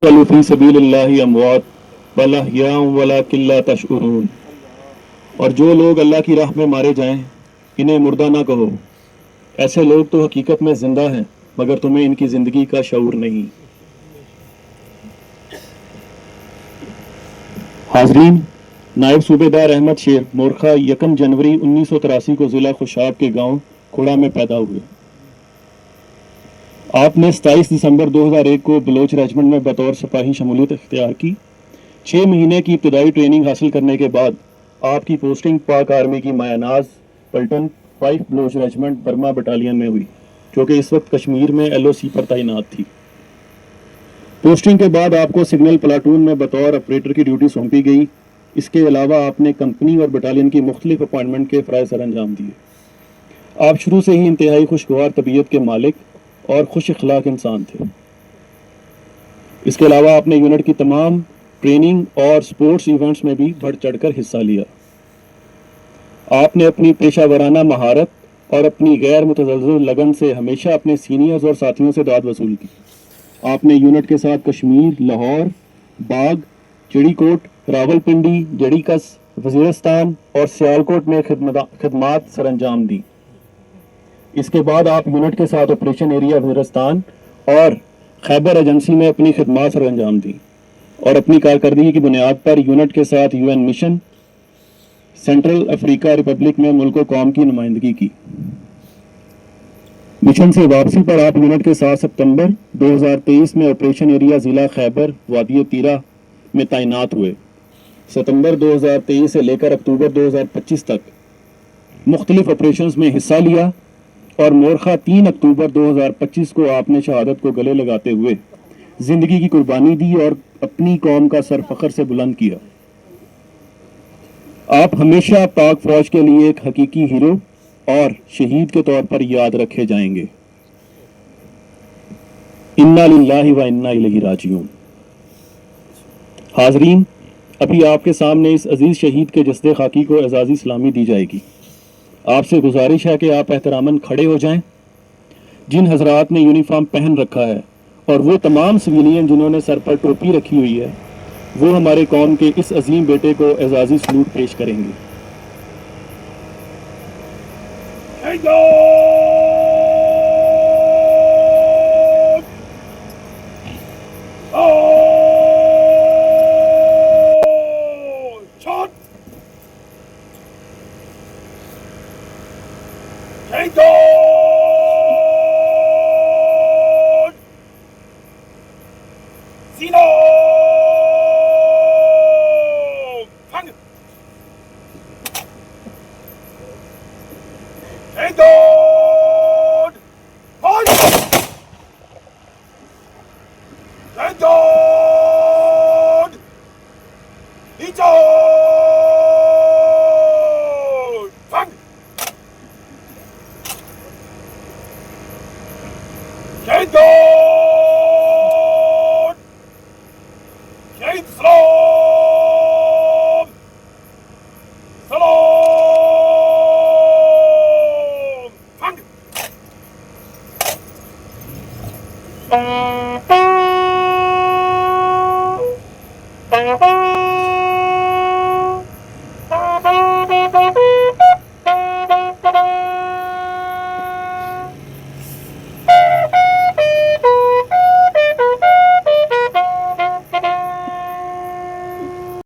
فی سبیل اللہ اموات بل احیاء ولکن لا تشعرون، اور جو لوگ اللہ کی راہ میں مارے جائیں انہیں مردہ نہ کہو، ایسے لوگ تو حقیقت میں زندہ ہیں مگر تمہیں ان کی زندگی کا شعور نہیں۔ حاضرین، نائب صوبے دار احمد شیر مورخہ 1 جنوری 1983 کو ضلع خوشاب کے گاؤں کھوڑا میں پیدا ہوئے۔ آپ نے 27 دسمبر 2001 کو بلوچ ریجمنٹ میں بطور سپاہی شمولیت اختیار کی۔ 6 مہینے کی ابتدائی ٹریننگ حاصل کرنے کے بعد آپ کی پوسٹنگ پاک آرمی کی مایاناز پلٹن 5 بلوچ ریجمنٹ برما بٹالین میں ہوئی، جو کہ اس وقت کشمیر میں LOC پر تعینات تھی۔ پوسٹنگ کے بعد آپ کو سگنل پلاٹون میں بطور آپریٹر کی ڈیوٹی سونپی گئی۔ اس کے علاوہ آپ نے کمپنی اور بٹالین کی مختلف اپائنٹمنٹ کے فرائض سر انجام دیے۔ آپ شروع سے ہی انتہائی خوشگوار طبیعت کے مالک اور خوش اخلاق انسان تھے۔ اس کے علاوہ آپ نے یونٹ کی تمام ٹریننگ اور سپورٹس ایونٹس میں بھی بڑھ چڑھ کر حصہ لیا۔ آپ نے اپنی پیشہ ورانہ مہارت اور اپنی غیر متزلزل لگن سے ہمیشہ اپنے سینئرز اور ساتھیوں سے داد وصول کی۔ آپ نے یونٹ کے ساتھ کشمیر، لاہور، باغ، چڑی کوٹ، راول پنڈی، جڑی کس، وزیرستان اور سیالکوٹ میں خدمات سر انجام دی۔ اس کے بعد آپ یونٹ کے ساتھ آپریشن ایریا وزیرستان اور خیبر ایجنسی میں اپنی خدمات سر انجام دی، اور اپنی کارکردگی کی بنیاد پر یونٹ کے ساتھ UN مشن سینٹرل افریقہ ریپبلک میں ملک و قوم کی نمائندگی کی۔ مشن سے واپسی پر آپ یونٹ کے ساتھ ستمبر 2023 میں آپریشن ایریا ضلع خیبر وادی تیرہ میں تعینات ہوئے۔ ستمبر 2023 سے لے کر اکتوبر 2025 تک مختلف آپریشنز میں حصہ لیا، اور مورخہ 3 اکتوبر 2025 کو آپ نے شہادت کو گلے لگاتے ہوئے زندگی کی قربانی دی اور اپنی قوم کا سر فخر سے بلند کیا۔ آپ ہمیشہ پاک فوج کے لیے ایک حقیقی ہیرو اور شہید کے طور پر یاد رکھے جائیں گے۔ انا للہ و انا الیہ راجعون۔ حاضرین، ابھی آپ کے سامنے اس عزیز شہید کے جسد خاکی کو اعزازی سلامی دی جائے گی۔ آپ سے گزارش ہے کہ آپ احتراماً کھڑے ہو جائیں۔ جن حضرات نے یونیفارم پہن رکھا ہے اور وہ تمام سویلین جنہوں نے سر پر ٹوپی رکھی ہوئی ہے، وہ ہمارے قوم کے اس عظیم بیٹے کو اعزازی سلوٹ پیش کریں گے۔ Thank you.